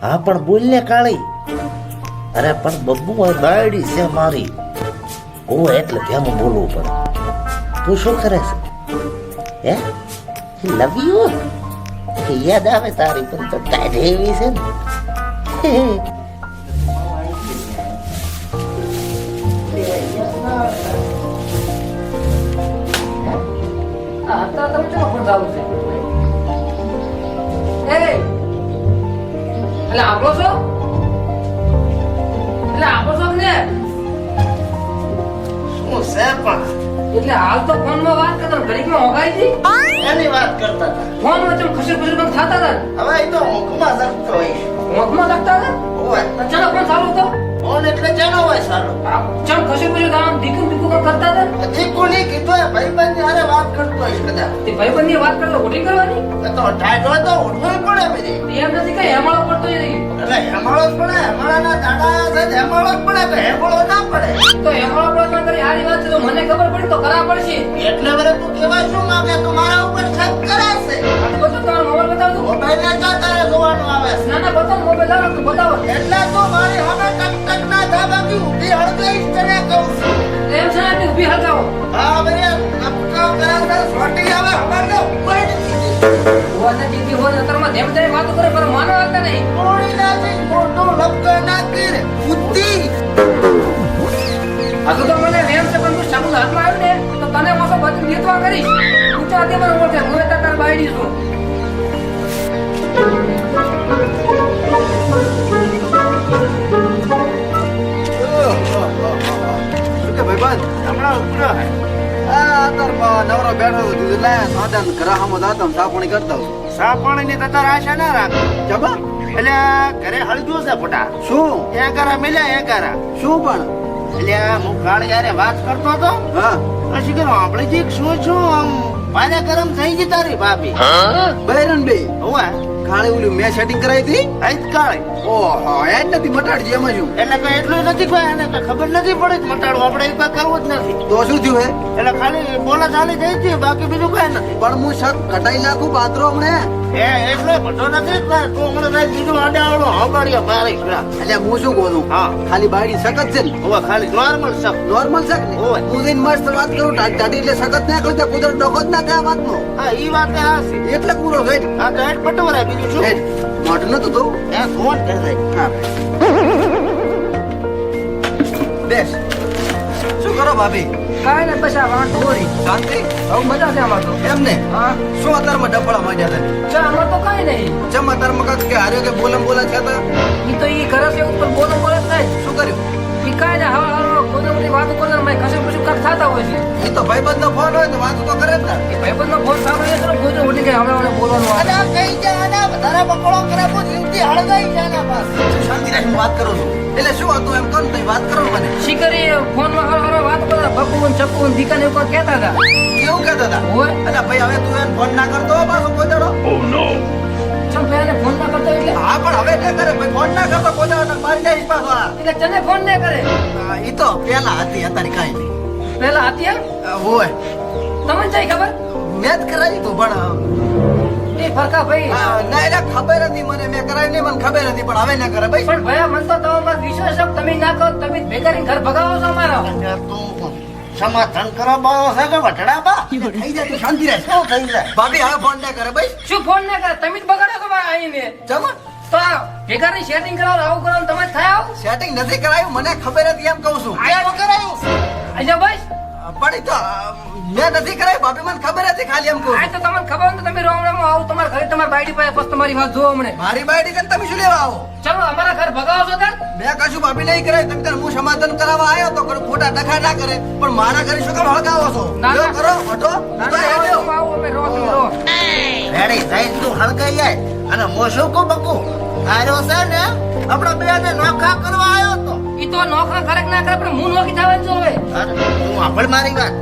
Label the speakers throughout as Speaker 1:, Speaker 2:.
Speaker 1: હા પણ બોલ ને કાળી. અરે પણ બબ્બુ બાયડી છે મારી. ઓ એટલે ધ્યાન બોલવું પડે. તું શું કરે છે? હે લવ યુ યાદ આવે તારી પણ તો કાઢે એવી છે ને.
Speaker 2: તમે ચલો પણ ચાલુ છે એટલે આપણો છો ને
Speaker 1: શું છે પણ
Speaker 2: એટલે હાલ તો ફોન માં વાત કરતા ઘડીકમાં હોગાઈ હતી
Speaker 1: એની વાત કરતા હતા.
Speaker 2: ફોન માં ચમ ખસર ખસર બંધ થતા હતા
Speaker 1: હવે એ તો ઊંઘમાં જતો હોય.
Speaker 2: હોંકમાં લખતા હતા
Speaker 1: ઓય
Speaker 2: ચલો ફોન ચાલુ હતો
Speaker 1: ફોન એટલે જેનો હોય સારો.
Speaker 2: ચમ ખસર ખસર આમ દીકું દીકું કામ કરતા હતા
Speaker 1: દીકુની કીધું એ ભાઈબંધ હારે વાત કરતો હોય કદાચ.
Speaker 2: તે ભાઈબંધ ની વાત કરતો ખોટી કરવાની
Speaker 1: તો ટાઈટ હોય તો ઉઠવું પડે બધી.
Speaker 2: એમ નથી કઈ હેમાળો પડતો જ નહીં
Speaker 1: એટલે હેમાળો જ પડે. હેમાળાના દાડા છે હેમાળો જ પડે કે હેમાળો ના પડે.
Speaker 2: તો હેમાળો પડતો કરી સારી વાત છે તો મને ખબર પડી તો કરા પડશે
Speaker 1: એટલે વરે તું કેવા શું માંગે? તું મારા ઉપર શક કરે છે.
Speaker 2: આ તો બધું તમારો મોબાઈલ બતાવો
Speaker 1: મોબાઈલ ને જો તારે જોવાનું આવે છે.
Speaker 2: ના ના બતાવો મોબાઈલ લાવો તો બતાવો
Speaker 1: એટલે તું મારી સામે ટક ટક ના થા બાકી ઊભી હળગાઈશ તને કહું છું.
Speaker 2: એમ છે ને ઊભી હલગાવો
Speaker 1: હા ભઈ નપકા કરાવતા સોટી આવે હમારે ઉપર
Speaker 2: ઓને દીદી હોય અંતરમાં ધેમ ધેમ વાતો કરે પર માનો આવતા નહીં
Speaker 1: કોણી નાથી મોટો લપકા ના કરે બુદ્ધિ.
Speaker 2: આ તો મને વેમ છે પણ તું સામુ હાથમાં આવ્યો ને તો તને મોસો બધી નીતવા કરી ઊંચા દે મને ઓળખે હું એ તાર બાયડી છું
Speaker 3: કે ભાઈબંધ
Speaker 1: હમણાં ઉતરો હે.
Speaker 3: આ તાર નવરો બેઠો હતો દીધું લાયા સાધન ઘરાહામાં દાતમ સાપણી કરતા હું
Speaker 1: સા પાણીની તો તારે આશા ના રાખ.
Speaker 3: જબા
Speaker 1: એટલે આ ઘરે હળગ્યું છે ફોટા.
Speaker 3: શું
Speaker 1: એ કરા મિલ્યા એ કરા.
Speaker 3: શું પણ
Speaker 1: એટલે હું કાળી યારે વાત કરતો હતો
Speaker 3: હા
Speaker 1: પછી કે આપણે જે શું છું આમ પાને ગરમ થઈ ગઈ તારી ભાભી.
Speaker 3: બૈરન બે
Speaker 1: હોવે
Speaker 3: કાળે ઓલું મેં સેટિંગ કરાવી હતી
Speaker 1: આજ કાળી.
Speaker 3: ઓહો એ જ નથી મટાડજી એમાં શું
Speaker 1: એટલે કઈ એટલું નથી કોઈ એને કઈ ખબર નથી પડી કે મટાડવું આપણે એ કઈ કરવું જ નથી.
Speaker 3: તો શું થયું હે
Speaker 1: એટલે ખાલી બોલા ચાલી થઈ છે બાકી બીજું કઈ નથી.
Speaker 3: પણ હું શક કટાઈ નાખું પાત્રો હમણે
Speaker 1: એ એટલે બધો નથી જ ને. તું હમણાં કઈ બીજું આડે આવડો હંભાળીએ મારે ખરા.
Speaker 3: એટલે હું શું કહું છું
Speaker 1: હા
Speaker 3: ખાલી બાયડી સખત છે ને
Speaker 1: હોવે ખાલી નોર્મલ સબ.
Speaker 3: નોર્મલ છે ને
Speaker 1: ઓય.
Speaker 3: હું જઈને મસ્ત વાત કરું ટાટી એટલે સખત ના કરું ત્યાં કુદરત ડખો જ ના થાય આ વાતનો
Speaker 1: હા ઈ વાત એ હાચી.
Speaker 3: એટલે પૂરો થઈ
Speaker 1: આ તો હેડ પટવરાય બીજું શું.
Speaker 3: મોઢું નતું તો
Speaker 1: એ ફોન કરે.
Speaker 3: હા બેસ શું કરો ભાભી
Speaker 2: કાંઈ ને પછી આ વાંટ દોરી
Speaker 3: શાંતિ
Speaker 2: હવે મજા છે આમાં તો
Speaker 3: એમ ને
Speaker 2: હા
Speaker 3: શું અત્યારમાં ડફળા માંડ્યા હતા
Speaker 2: ચા આમાં તો કાંઈ નહીં
Speaker 3: જમ અત્યારમાં કાંક કે હાર્યો કે બોલા છે હતા
Speaker 2: ઈ તો ઈ ઘરે છે ઉપર બોલો બોલે જ નહીં
Speaker 3: શું કર્યું
Speaker 2: ઈ કાંઈ ને હવા હવા કોઈ બધી વાતો કરે મેં કશું કશું કાંક થતા હોય છે
Speaker 3: એ તો ભાઈબંધ નો ફોન હોય તો વાત તો કરે જ ને
Speaker 2: એ ભાઈબંધનો ફોન સાંભળીએ તો ગોજો ઉઠી ગયા હવે બોલવાનું આવે
Speaker 1: અને કઈ જાય વધારે બકડો કરે બહુ જિંદગી હળગાઈ જાય એના પાસે.
Speaker 3: શાંતિ રાખીને વાત કરું છું એટલે શું હતું એમ કહો ને તો વાત કરો મને
Speaker 2: શિકરી ફોનમાં હર હર વાત કરે બકુ ને ચપ્પુ ને દીકા ને એવું કહેતા હતા
Speaker 3: કેવું કહેતા હતા
Speaker 2: હોય
Speaker 3: અલા ભાઈ હવે તું એને ફોન ના કરતો હો પાછો કોઈ દાડો
Speaker 2: ચમ પહેલાને ફોન ના કરતો એટલે
Speaker 3: હા પણ હવે ના કરે ભાઈ ફોન ના કરતો કોઈ દાડો મારી જઈશ પાછો આ.
Speaker 2: એટલે તને ફોન ન કરે
Speaker 3: ઈ તો પેલા હતી અત્યારે કાંઈ નહીં
Speaker 2: પેલા હતી એમ
Speaker 3: હોય
Speaker 2: તમને જાય ખબર
Speaker 3: મેં જ કરાવી તું પણ
Speaker 2: એ ફરકા ભાઈ
Speaker 3: ના એટલે ખબર હતી મને મેં કરાવી નહીં મને ખબર હતી પણ હવે ના કરે ભાઈ
Speaker 2: પણ ભયા મન તો તમારા વિશ્વાસ છે કે તમે ના કરો તમે ભેગા રહીને ઘર ભગાવો છો અમારા
Speaker 1: અને તું સમાધાન કરવા બાવો છે કે વટડા બા?
Speaker 3: થઈ જાય તું શાંતિ રહે
Speaker 1: શું થઈ જાય?
Speaker 3: ભાભી હવે ફોન ના કરે ભાઈ
Speaker 2: શું ફોન ના કરે તમે જ બગાડો છો મારા આઈને
Speaker 3: જમા
Speaker 2: તો આ ભેગા રહીને સેટિંગ કરાવો આવું કરો ને તમે જ થાય આવો
Speaker 3: સેટિંગ નથી કરાયું મને ખબર હતી એમ કહું છું
Speaker 1: આયા વગર આવ્યું.
Speaker 2: આજા બસ
Speaker 3: પણ ઈ તો મેં નથી કરાયું ભાભી મને ખબર હતી ખાલી એમ કહું
Speaker 2: આ તો તમને ખબર હોય તો તમે રોમડામાં આવો તમારા ઘરે તમારા બાયડી પાસે પછી તમારી વાત જોવો મને
Speaker 3: મારી બાયડી કન તમે શું લેવા આવો
Speaker 2: ચલો અમારા ઘર ભગાવો છો તાર
Speaker 3: મેં કશું ભાભી નહીં કરાય તમે તાર હું સમાધાન કરાવવા આવ્યો તો કોઈ ખોટા ડખા ના કરે પણ મારા ઘરે શું કામ હળગાવો છો
Speaker 2: ના,
Speaker 3: લ્યો
Speaker 2: ના.
Speaker 3: કરો હટો
Speaker 2: ના,
Speaker 3: તો
Speaker 2: ના,
Speaker 3: હેડ્યો.
Speaker 2: આવો, અમે રો તમે રો
Speaker 1: રેડી થઈ તું હળગાઈ જાય અને મોશું કો બકુ આર્યો છે ને આપડા બેને નોખા કરવા આવ્યો તો.
Speaker 2: ઈ તો નોખા કરે કે ના કરે પણ હું નોખી થવાનું જોવે
Speaker 1: અરે, તું સાંભળ મારી વાત.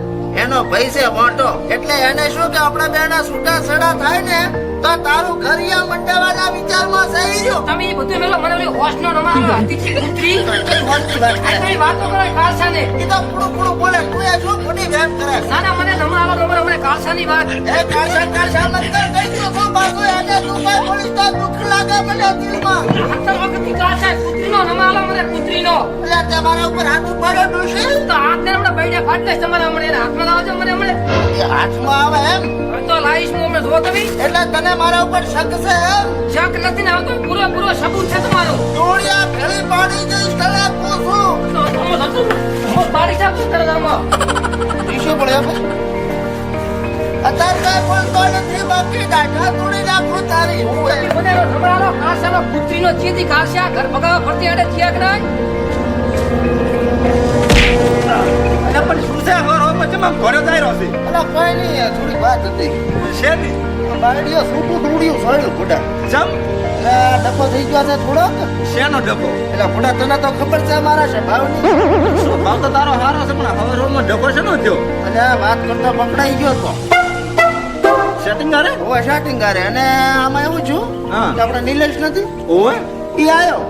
Speaker 1: એનો ભાઈ છે મોટો એટલે એને શું કે આપડા બેના છૂટા છેડા થાય ને
Speaker 3: તો તારું ઘરિયા મંડાવાના વિચારમાં સહી રહ્યો.
Speaker 2: તમે એ બધું મેલો મને ઓલી હોશનો નમા આવે હતીથી કૂતરી
Speaker 3: કઈ હોલની વાત કરે?
Speaker 2: આ કઈ વાતો કરો કાળસાને
Speaker 3: ઈ તો પૂરું બોલે, તું એ શું ખોટી વેમ કરે?
Speaker 2: ના ના મને નમા આલો નંબર મને કાળસાની વાત
Speaker 3: એ કાળસા મત કર, કઈ તો શું બાજુ આજે દુબઈ પોલીસ તો દુઃખ લાગે મને દિલમાં.
Speaker 2: આટલા વખતથી કાળસા કૂતરીનો નમા આલો મને કૂતરીનો
Speaker 3: એટલે તમારા ઉપર હાથ ઉપાડો ડોશી.
Speaker 2: તો હાથને હમણાં બૈડા ફાટ દઈશ તમારા હમણાં એના હાથમાં લાવજો મને હમણાં
Speaker 3: એ હાથમાં આવે એમ
Speaker 2: હવે તો લાવીશ હું હમણાં જો તમે
Speaker 3: એટલે તને મારા ઉપર શક છે એમ?
Speaker 2: શક નથી ને આવતો પૂરો સબૂત છે તમારો
Speaker 3: ડોળિયા ભેળી પાડી જઈશ તને પૂછું.
Speaker 2: તો તમે હતું હું બારી સાહેબ શું કરે આમાં
Speaker 3: ઈ શું પડ્યો ભાઈ? અત્યારે કઈ બોલતો નથી, બાકી દાઢા તોડી નાખું તારી. હું એ
Speaker 2: મને રમણાનો કાળસાનો કૂતરીનો ચીતી કાળસા ઘર ભગાવા ફરતી આડે થયા કે નહીં
Speaker 4: અલા પણ શું છે હવાર હવારમાં ચમ આમ ઘરે જાય રહ્યો છે?
Speaker 3: અલા કોઈ નહીં, થોડી વાત હતી.
Speaker 4: છે ને?
Speaker 3: બાયડીઓ સૂટું દોડ્યું સોયલું ફૂટા.
Speaker 4: ચમ?
Speaker 3: એટલે આ ડબ્બો થઈ ગયો છે થોડોક.
Speaker 4: શેનો ડબ્બો?
Speaker 3: એટલે ફૂટા તને તો ખબર છે મારા સ્વભાવની.
Speaker 4: સ્વભાવ તો તારો હારો છે પણ હવાર હવારમાં ડબ્બો શેનો થયો?
Speaker 3: અને આ વાત કરતા પકડાઈ ગયો તો.
Speaker 4: સેટિંગ કરે?
Speaker 3: હવે સ્ટાર્ટિંગ કરે અને આમાં એવું છું
Speaker 4: હા.
Speaker 3: કે આપણે નિલેશ નથી
Speaker 4: ઓય?
Speaker 3: ઈ આયો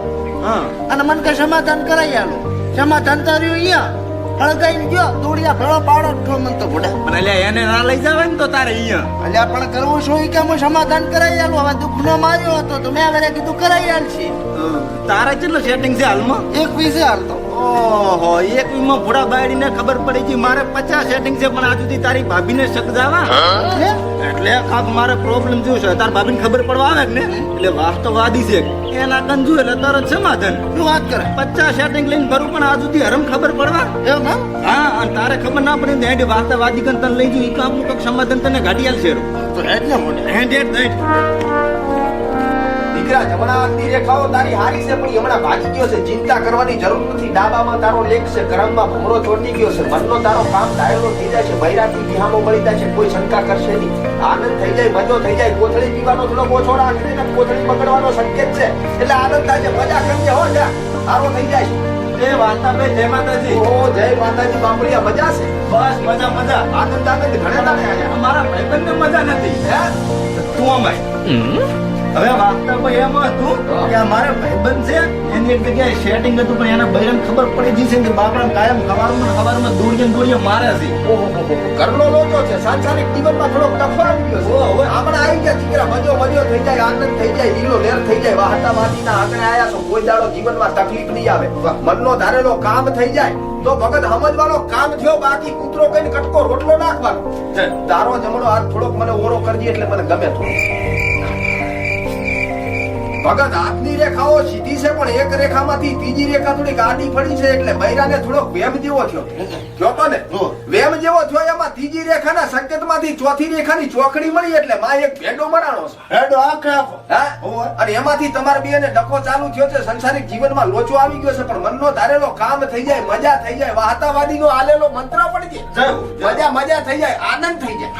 Speaker 4: હા.
Speaker 3: અને મને કે સમાધાન કરાઈ આલો. સમાધાન તો રહ્યું અહીંયા હળગાઈને ગયો દોડિયા ભેળો પાડો ઠો મન તો ભૂડા.
Speaker 4: પણ અલ્યા એને ના લઈ જાવે ને તો તારે અહીંયા.
Speaker 3: અલ્યા પણ કરવું શું ઈ કે હું સમાધાન કરાઈ આલું. હવે દુઃખનો માર્યો હતો તો મેં હવે કીધું કરાઈ આલશે.
Speaker 4: તારે કેટલું સેટિંગ છે હાલમાં?
Speaker 3: એક પીસે હાલતો.
Speaker 4: ઓહો એક વીમાં ભોળા બાયડીને ખબર પડી ગઈ મારે 50 સેટિંગ છે પણ આ સુધી તારી ભાભીને શક જાવા
Speaker 3: હે?
Speaker 4: એટલે કાક મારે પ્રોબ્લેમ જેવું છે તાર ભાભીને ખબર પડવા આવે કે ને એટલે વાસ્તવવાદી છે એના કંજુ એટલે તરત સમાધાન.
Speaker 3: શું વાત કરે?
Speaker 4: 50 સેટિંગ લઈને ફરું પણ આ સુધી હરમ ખબર પડવા.
Speaker 3: એવું ના?
Speaker 4: હા અને તારે ખબર ના પડે ને હેડી વાસ્તવવાદી કન તને લઈ જઈ કામનું કંઈક સમાધાન તને ગાડી આલશે
Speaker 3: તો હેડ ને મોઢે.
Speaker 4: હેડ
Speaker 5: દીકરા જમણા રેખાઓ તારી હારી છે પણ હમણાં ભાગી ગયો છે. ચિંતા કરવાની જરૂર નથી. ડાબામાં તારો લેખ છે, કરમમાં ભમરો ચોટી ગયો છે, મનનો તારો કામ ડાયરો થઈ જાય છે, બૈરાથી વિહામો મળી જાય છે, કોઈ શંકા કરશે નહીં. આનંદ થઈ જાય, મજો થઈ જાય. કોથળી પીવાનો થોડો ઓછો રાખજે ને કોથળી પકડવાનો સંકેત છે એટલે આનંદ થાય છે. મજા કરજે હો જા સારો થઈ જાય છે.
Speaker 4: એ વાર્તાભાઈ જય માતાજી.
Speaker 5: ઓ જય માતાજી બાપડિયા મજા છે.
Speaker 4: બસ મજા મજા.
Speaker 5: આનંદ આનંદ ઘણે દાડે આયા.
Speaker 4: અમારા ભાઈબંધને મજા નથી
Speaker 5: હે
Speaker 4: તું અમાય હવે વાસ્તવમાં એમ હતું કે અમારે ભાઈબંધ છે એની એક જગ્યાએ સેટિંગ હતું પણ એના બૈરાને ખબર પડી ગઈ છે કે બાપડા કાયમ ખવારમાં દોડીએ મારે છે.
Speaker 5: ઓહો ઘરનો લોચો છે. સાંસારિક જીવનમાં થોડોક ટફો આવી ગયો છે.
Speaker 4: ઓહો.
Speaker 5: આપણે આવી ગયા દીકરા મજો થઈ જાય, આનંદ થઈ જાય, લીલો લેર થઈ જાય. વાહતાવાદીના આંગણે આયા છો. કોઈ દાડો જીવનમાં તકલીફ નહીં આવે. મનનો ધારેલો કામ થઈ જાય તો ભગત સમજવાનો કામ થયો. બાકી કૂતરો કઈને કટકો રોટલો નાખવાનો. તારો જમણો હાથ થોડોક મને ઓરો કરજે એટલે મને ગમે થોડો. ભગત હાથની રેખાઓ સીધી છે પણ એક રેખામાંથી ત્રીજી રેખા થોડી આડી પડી છે એટલે બૈરાને થોડોક વેમ જેવો થયો. થયો તો ને વેમ જેવો થયો એમાં ત્રીજી રેખાના સંકેતમાંથી ચોથી રેખાની ચોકડી મળી એટલે માં એક ભેડો મરાણો છે.
Speaker 3: હેડો આખે આખો.
Speaker 5: હા? અને એમાંથી તમારે બેને ડખો ચાલુ થયો છે. સંસારિક જીવનમાં લોચો આવી ગયો છે પણ મનનો ધારેલો કામ થઈ જાય, મજા થઈ જાય, વાહતાવાદીનો આલેલો મંત્ર પડી જાય, મજા થઈ જાય, આનંદ થઈ જાય.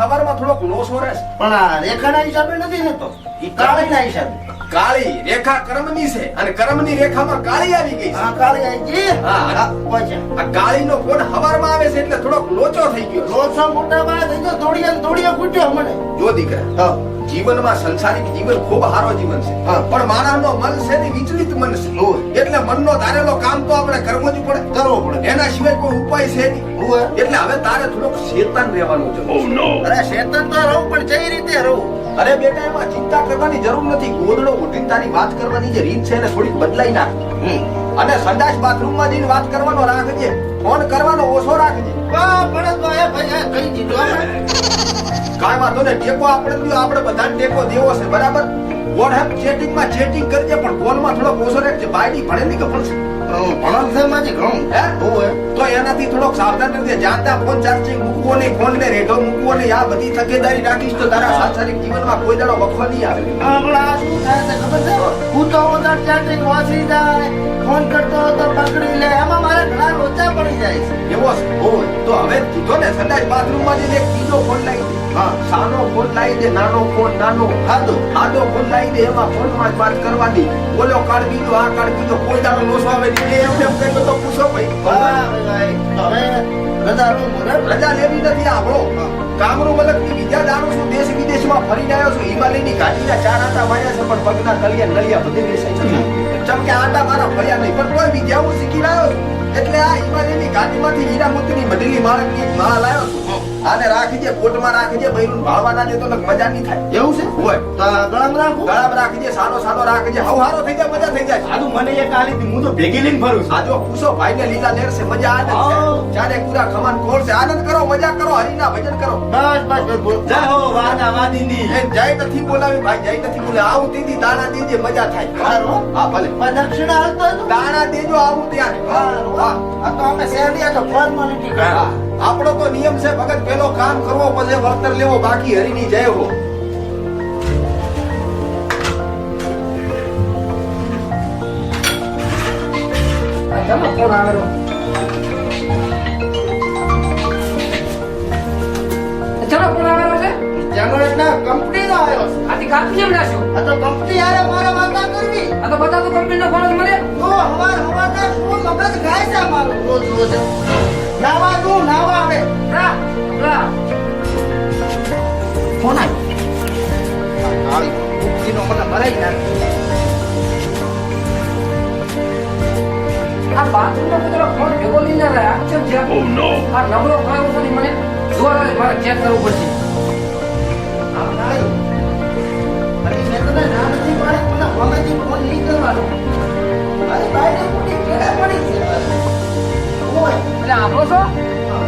Speaker 5: હવારમાં થોડોક લોસો રહેશે.
Speaker 3: પણ આ રેખાના હિસાબે નથી ને તો ઈ કાળીના હિસાબે.
Speaker 5: કાળી રેખા કર્મની છે અને કર્મની રેખામાં કાળી આવી ગઈ છે.
Speaker 3: હા કાળી આઈ ગઈ.
Speaker 5: હા.
Speaker 3: હા પહોંચ્યા.
Speaker 5: આ કાળીનો કોણ હવારમાં આવે છે એટલે થોડોક લોચો થઈ ગયો છે.
Speaker 3: લોચો મોટા બાય થઈ ગયો. દોડિયા કૂટ્યો મને.
Speaker 5: જો દીકરા
Speaker 3: હા
Speaker 5: જીવનમાં સંસારિક જીવન ખૂબ સારો જીવન છે
Speaker 3: હા.
Speaker 5: પણ માણસનો મન છે ને વિચલિત મન છે એટલે મનનો ધારેલો કામ તો આપણે કરવો જ પડે.
Speaker 3: કરવો પડે.
Speaker 5: એના સિવાય કોઈ ઉપાય છે નહીં.
Speaker 3: હોવે.
Speaker 5: એટલે હવે તારે થોડોક શેતાન રહેવાનું છે.
Speaker 3: અરે શેતન તો રહું પણ કઈ રીતે રહું?
Speaker 5: અરે બેટા એમાં ચિંતા કરવાની જરૂર નથી. ગોદડો ઉઠીને તારી વાત કરવાની જે રીત છે એને થોડીક બદલાઈ નાખ અને સંડાસ બાથરૂમમાં જઈને વાત કરવાનો રાખજે. ફોન કરવાનો ઓછો રાખજે.
Speaker 3: પણ તો એ ભાઈ આ કઈ દીધું આપણે.
Speaker 5: કાંઈ વાંધો ને ટેકો આપણે દ્યો, આપણે બધાને ટેકો દેવો છે બરાબર. વોટ્સએપ ચેટિંગમાં ચેટિંગ કરજે પણ ફોનમાં થોડોક ઓછો રાખજે. બાયડી ભણેલી ગફળ છે.
Speaker 3: ભણલ છે માજી ઘણું.
Speaker 5: હે?
Speaker 3: હોવે.
Speaker 5: તો એનાથી થોડોક સાવધાન રહેજે. જાણતા ફોન ચાર્જિંગ મૂકવો નહીં, ફોન ને રેઢો મૂકવો નહીં. આ બધી તકેદારી રાખીશ તો તારા સાંસારિક જીવનમાં કોઈ દાડો વખવા નહીં આવે.
Speaker 3: હમણાં આ શું થાય છે ખબર છે? હું તો વધારે ચાર્જિંગ વાંચી જાય, ફોન કરતો તો પકડી લે, એમાં મારે ઘણા લોચા પડી જાય છે.
Speaker 5: એવો છે.
Speaker 3: હોવે.
Speaker 5: તો હવે કીધો ને સંડાસ બાથરૂમમાં જઈને એક બીજો ફોન લાવી દે. હા સાનો ફોન લાવી દે, નાનો ફોન નાનો
Speaker 3: હાદો
Speaker 5: આડો ફોન લાવી દે, એમાં ફોનમાં જ વાત કરવાની. બોલો કાર્ડ બીજો આ કાર્ડ બીજો કોઈ દાડો લોસો આવે નહીં. એમને એમ કઈ તો પૂછો ભાઈ.
Speaker 3: હવે રજા રૂમ
Speaker 5: રજા લેવી નથી. આપણો કામરૂ મલકની બીજા જાણું છું, દેશ વિદેશમાં ફરીને આવ્યો છું. હિમાલયની ઘાટીના 4 આંટા માર્યા છે, પણ પગના તળિયા નળિયા બધે વેસાઈ છે. ચમકે આંટા મારા ફર્યા નહીં, પણ કોઈ વિદ્યા હું શીખી લાવ્યો છું. એટલે આ હિમાલયની ઘાટીમાંથી હીરા મોતીની બઢેલી માળકની એક માળા લાવ્યો છું. આને રાખી દે, કોટમાં રાખી દે, બૈરું ભાળવા ના દે તો મજા નહીં થાય.
Speaker 3: એવું છે
Speaker 5: હોય
Speaker 3: તો ગળામાં રાખું
Speaker 5: ગળામાં રાખી દે, સાનો સાનો રાખી દે, હવારો થઈ જાય, મજા થઈ જાય.
Speaker 4: સાધુ મને એક આલી હતી, હું તો ભેગી લઈને ફરું છું.
Speaker 5: આ જો પૂછો ભાઈને લીલા લેર છે, મજા આનંદ છે. ચારે પૂરા ખમાન કોળ છે, આનંદ કરો, મજા કરો, હરિના ભજન કરો.
Speaker 3: બસ બસ બસ
Speaker 4: જય હો વાદા વાદીની.
Speaker 5: એ જય નથી બોલાવી ભાઈ, જય નથી બોલાવી. આવું દીદી દાણા દેજે, મજા થાય.
Speaker 3: સારું.
Speaker 5: હા ભલે
Speaker 3: દક્ષિણા હાલતો હતો
Speaker 5: દાણા દેજો, આવું ત્યાં. હા
Speaker 3: આ તો અમે શહેરી તો ફોર્માલિટી
Speaker 5: હા. આપણો તો નિયમ છે ભગત, પેલો કામ કરવો પછી વળતર લેવો, બાકી હરિની જય હો.
Speaker 2: ચાલો ફોન આવેલો. ચાલો ફોન આવેલો છે.
Speaker 3: જંગલના કંપનીનો આવ્યો છે.
Speaker 2: આથી કાપી કેમ નાખ્યો?
Speaker 3: આ તો કંપની આરે મારે વાતા કરવી
Speaker 2: આ તો બધા તો કંપનીનો ફોન જ મળે.
Speaker 3: તો હવાના શું મગજ ખાય છે મારું રોજ રોજ નાવા તું નાવા આવે
Speaker 2: રા રા
Speaker 3: ફોન આવ્યો કાળી કુકીનો મને મરાઈ નાખી
Speaker 2: આ બાથરૂમમાં તો પેલો ફોન ભેગો લઈને આવ્યા. આ કેમ છે? આ નબળો ફોન છે ને, મને જોવા લાગે, મારે ચેક કરવું પડશે.
Speaker 3: આ કાળી અને મેં તને ના નથી પાડી મને મગજથી ફોન નહીં કરવાનો અરે બાઈને મોટી કેળે પડી છે ઓય
Speaker 2: એટલે આપણો છો?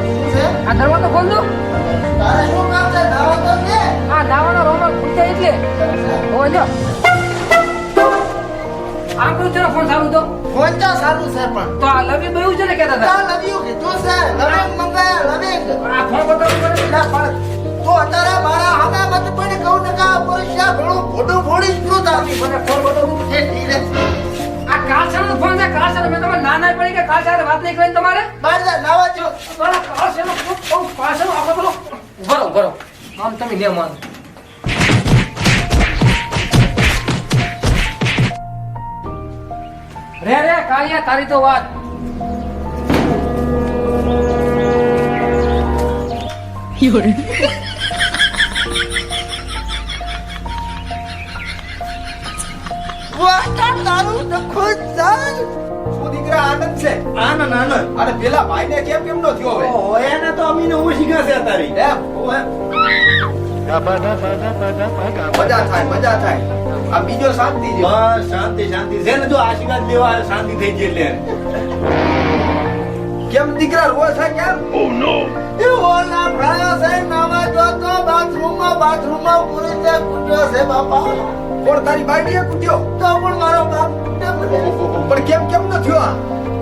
Speaker 3: શું છે
Speaker 2: આ દરવાજો ખોલ દો.
Speaker 3: તારે શું કામ છે નાવા તો કે
Speaker 2: આ નાવાનો રોમર ખૂટે એટલે હોય જો. આપણું છે ને ફોન સારું તો
Speaker 3: ફોન તો સારું છે પણ
Speaker 2: તો આ લવી બહુ છે ને કહેતા હતા.
Speaker 3: તા લવ્યું કીધું છે લવિંગ મંગાયા લવિંગ
Speaker 2: આ ફોન બતાવવું પડે.
Speaker 3: ના પણ તો અત્યારે મારા હાના મત પણ કહું ને કે આ પરીક્ષા ઘણું ખોટું ફોડી ગયું તારી
Speaker 2: મને ફોન બતાવવું.
Speaker 3: એ ધીરે
Speaker 2: આ કાળસાનો ફોન છે. કાળસાનો મેં તમને ના ના પડી કે કાળસાને વાત નહીં કરી તમારે.
Speaker 3: બહાર જા નાવા જો
Speaker 2: મારા કાળસાનો ફોન બહુ કાળસાનો આપણે પેલો ભરો ભરો આમ તમે લે માન. રે રે કાળિયા તારી તો વાત.
Speaker 3: વાહ તારું તો ખુદ જાન
Speaker 5: શું દીકરા આનંદ છે?
Speaker 4: આનંદ આનંદ.
Speaker 5: અરે પેલા ભાઈને કેમ કેમ નો થયો હવે?
Speaker 4: ઓહો, એને તો અમીને ઓળખી છે તારી.
Speaker 5: એમ મજા થાય, મજા થાય. આ બીજો શાંતિ છે.
Speaker 4: બસ શાંતિ શાંતિ છે ને, જો આશીર્વાદ લેવા આવે, શાંતિ થઈ ગઈ એટલે.
Speaker 5: કેમ દીકરા રોજ છે કેમ?
Speaker 3: એ ઓલા ભરાયો છે નાવા જો તો બાથરૂમમાં પૂરી તે કૂટ્યો છે બાપા
Speaker 5: કોણ તારી બાઈડીએ કૂટ્યો?
Speaker 3: તો પણ મારો બાપ કૂટે મને
Speaker 5: પણ કેમ કેમ ન થયો આ?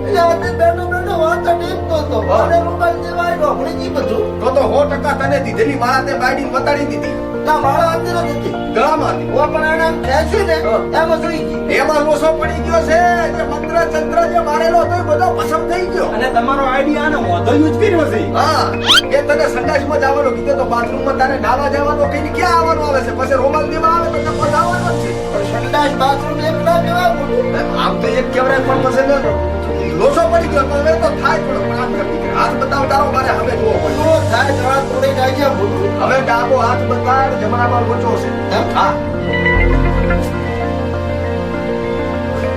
Speaker 3: એટલે બેઠો બેઠો વાતો ટીપતો હતો અને મોબાઈલ દેવાય રોકડી જી બધું
Speaker 5: તો 100% તને દીધેલી માળા તે બાઈડીને બતાડી દીધી.
Speaker 3: ના મારા અંદર જ હતી
Speaker 5: ગળામાં હતી.
Speaker 3: ઓ પણ એને આમ ખેંચ્યું ને એમાં જોઈ ગઈ
Speaker 5: એમાં લોસો પડી ગયો છે. જે મંત્ર તંત્ર જે મારેલો હતો એ બધો ભસ્મ થઈ ગયો.
Speaker 4: અને તમારો આઈડિયા આને મોઢો યુઝ કર્યો છે.
Speaker 5: હા, એ તને સંડાસમાં જવાનું કીધું તો બાથરૂમમાં તારે નાવા જવાનું કઈ ક્યાં આવવાનું આવે છે? પછી રૂમાલ દેવા આવે તો ટકો જવાનો જ છે.
Speaker 3: સંડાસ બાથરૂમ એકલા જવા બોલું
Speaker 5: આમ તો એક કેવરાય પણ પછી લોસો પડી ગયો તો હવે તો થાય થોડો કામ કરતી. હાથ બતાવ તારો મારે હવે જોવો પડે.
Speaker 3: તો થાય જવા થોડી જાય બોલું
Speaker 5: હવે ડાબો હાથ બતાવ, જમણામાં લોચો છે. હા,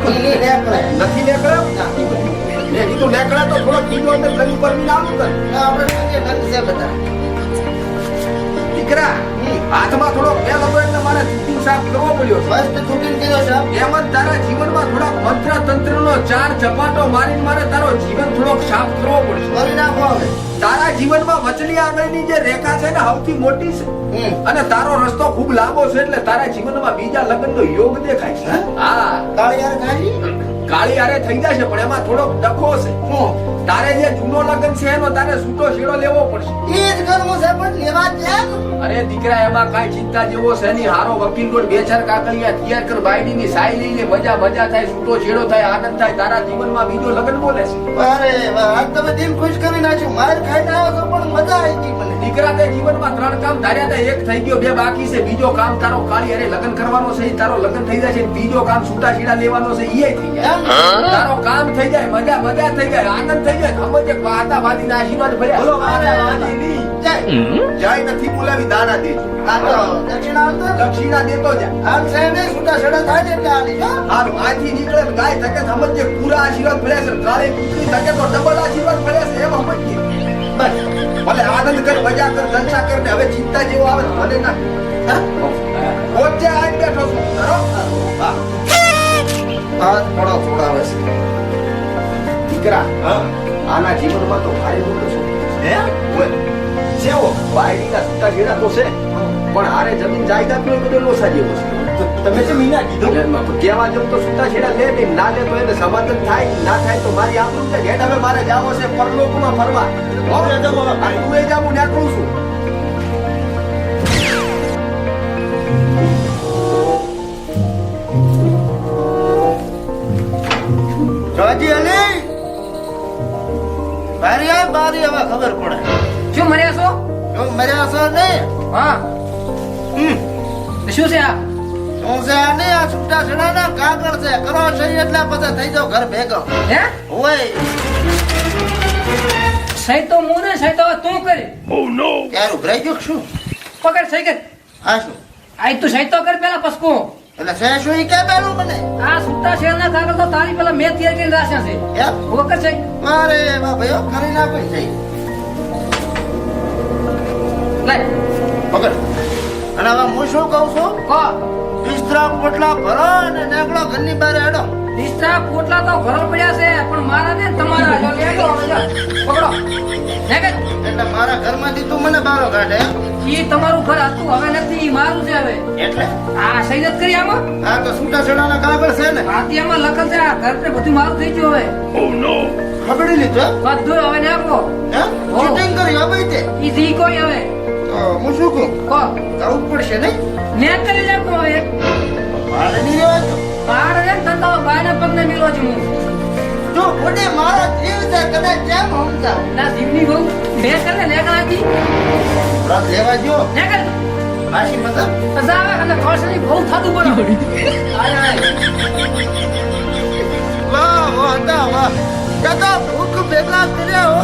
Speaker 3: ખીલી નીકળે
Speaker 5: નથી નીકળ્યો? ને કીધું નીકળે તો થોડો કીધો અંદર ગલી પર બી નાનું કર.
Speaker 3: આપણે સંગે ઢંગ છે બધા
Speaker 5: દીકરા, હાથમાં થોડો ફેલ હતો એટલે મારે ચૂંટણી સાફ કરવો પડ્યો છે.
Speaker 3: મસ્ત છૂટીને કર્યો છે
Speaker 5: એમ જ તારા જીવનમાં થોડા મંત્ર તંત્રનો 4 ઝપાટો મારીને મારે તારો જીવન થોડોક સાફ કરવો પડશે.
Speaker 3: કરી નાખો હવે
Speaker 5: તારા જીવનમાં વચલી આંગળીની જે રેખા છે ને સૌથી મોટી છે. અને તારો રસ્તો ખૂબ લાંબો છે એટલે તારા જીવનમાં બીજા લગ્નનો યોગ દેખાય છે. હા,
Speaker 3: કાળિયાર ખાલી
Speaker 5: કાળી હારે થઈ જશે પણ એમાં થોડોક ડખો છે
Speaker 3: શું
Speaker 5: તારે જે જૂનો લગ્ન છે એનો તારે છૂટો છેડો લેવો પડશે
Speaker 3: એ જ કરવું છે પણ લેવા કેમ
Speaker 5: અરે દીકરા એમાં કાંઈ ચિંતા જેવો છે નહીં હારો વકીલ કોટ બે ચાર કાકડિયા તૈયાર કર બાયડીની સાઈ લઈ લે મજા થાય છૂટો છેડો થાય આનંદ થાય તારા જીવનમાં બીજો લગ્ન બોલે છે
Speaker 3: અરે વાહ આજ તમે દિલ ખુશ કરી નાખ્યું માર ખાઈને આવ્યો છો પણ મજા આવી ગઈ મને
Speaker 5: દીકરા તે જીવનમાં 3 કામ ધાર્યા હતા એક થઈ ગયો 2 બાકી છે બીજો કામ તારો કાળી હારે લગ્ન કરવાનો છે ઈ તારો લગ્ન થઈ જાય છે બીજો કામ છૂટા છેડા લેવાનો છે ઈ થઈ જાય તારો કામ થઈ જાય મજા થઈ જાય આનંદ થઈ જાય સમજે વાતા વાદીના આશીર્વાદ ભર્યા બોલો વાતા વાદીની જય નથી બોલાવી દાણા દેજો
Speaker 3: આ તો દક્ષિણા આવતો
Speaker 5: દક્ષિણા દેતો જા
Speaker 3: આમ સાહેબે છૂટા છેડા થાય છે એટલે આલી હો
Speaker 5: હારું આથી નીકળે તો ગાય થકે સમજે પૂરા આશીર્વાદ ભર્યા છે કાળે કુકરી થકે તો ડબલ આશીર્વાદ ભર્યા છે એમ સમજે બસ ભલે આનંદ કર મજા કર જલસા કર ને હવે ચિંતા જેવો આવે તો મને ના પોતે આજ બેઠો છું કરો હા આજ પડો છોડાવે છે દીકરા આના જીવનમાં તો ભારે દુઃખ છે હે ઓય સેવો બાયડીના સત્તા જેડા તો છે પણ હારે જમીન જાયદાદ નો બધો લોસા જેવો છે તમે જે મીના કીધું કેવા જેમ તો સત્તા છેડા લે ને ના લે તો એને સમાધાન થાય ના થાય તો મારી આબરૂ છે ઘેડ હવે મારે જાવો છે પરલોકમાં ફરવા હવે જમો તું એ જામું નીકળું છું
Speaker 3: જોજી અલી બારી હવે ખબર પડે
Speaker 2: શું મર્યા છો
Speaker 3: જો મર્યા છો નહીં
Speaker 2: હા શું છે આ
Speaker 3: શું છે આ નહીં આ છૂટા છેડા ના કાગળ છે કરો છે એટલે પછી થઈ જાવ ઘર ભેગો
Speaker 2: હે
Speaker 3: ઓય
Speaker 2: સહી તો હું ને સહી તો તું કરી
Speaker 3: ક્યારે ઉભરાઈ ગયો કે શું
Speaker 2: પકડ સહી કર
Speaker 3: આ શું
Speaker 2: આઈ તું સહી તો કર પેલા પસકો
Speaker 3: એટલે છે શું ઈ કે પેલું મને
Speaker 2: આ સુટ્ટા શેરના કાગળ તો તારી પેલા મેં તૈયાર કરીને રાખ્યા છે
Speaker 3: એમ
Speaker 2: હું કર સહી
Speaker 3: અરે વાહ ભાઈઓ કરી નાખો જઈ
Speaker 2: લાય
Speaker 3: પકડ અને હવે હું શું કહું છું
Speaker 2: કો
Speaker 3: બિસ્તરા પોટલા ભરો અને નીકળો ઘરની બહાર હેડો
Speaker 2: બિસ્તરા પોટલા તો ઘર પડ્યા છે પણ મારા ને તમારા જો લેજો હવે જા. પકડો નેગત
Speaker 3: એટલે મારા ઘરમાંથી તું મને બારો કાઢે એમ?
Speaker 2: ઈ તમારું ઘર હતું હવે નથી ઈ મારું છે હવે
Speaker 3: એટલે
Speaker 2: આ સહી નથી કરી આમાં
Speaker 3: આ તો છૂટા છેડાના કાગળ છે ને
Speaker 2: આથી આમાં લખન છે આ ઘર ને બધું મારું થઈ ગયું હવે
Speaker 3: ખબડી લીધું એમ?
Speaker 2: બધું હવે નાખો
Speaker 3: એમ ચીટિંગ કરી હવે તે
Speaker 2: ઈ દી કોઈ હવે
Speaker 3: તો હું શું કહું
Speaker 2: કો
Speaker 3: કરવું પડશે નહીં
Speaker 2: મેં કરી નાખો હવે
Speaker 3: ભાડે નહીં રહેવાય
Speaker 2: બાર રે ધંધા બાયના પગને મિલો છું હું
Speaker 3: જો બોડે મારા જીવ છે કદાચ કેમ સમજાવ
Speaker 2: ના જીવની બહુ મેં કરે નેકળ હતી
Speaker 3: રાત લેવા જો
Speaker 2: નેકળ
Speaker 3: આશી મતલબ
Speaker 2: જાવે અને કોશની બહુ થાતું પડ્યું આય આય
Speaker 3: વાહ વાહ વાહ ભૂખ ભેગા કર્યા હો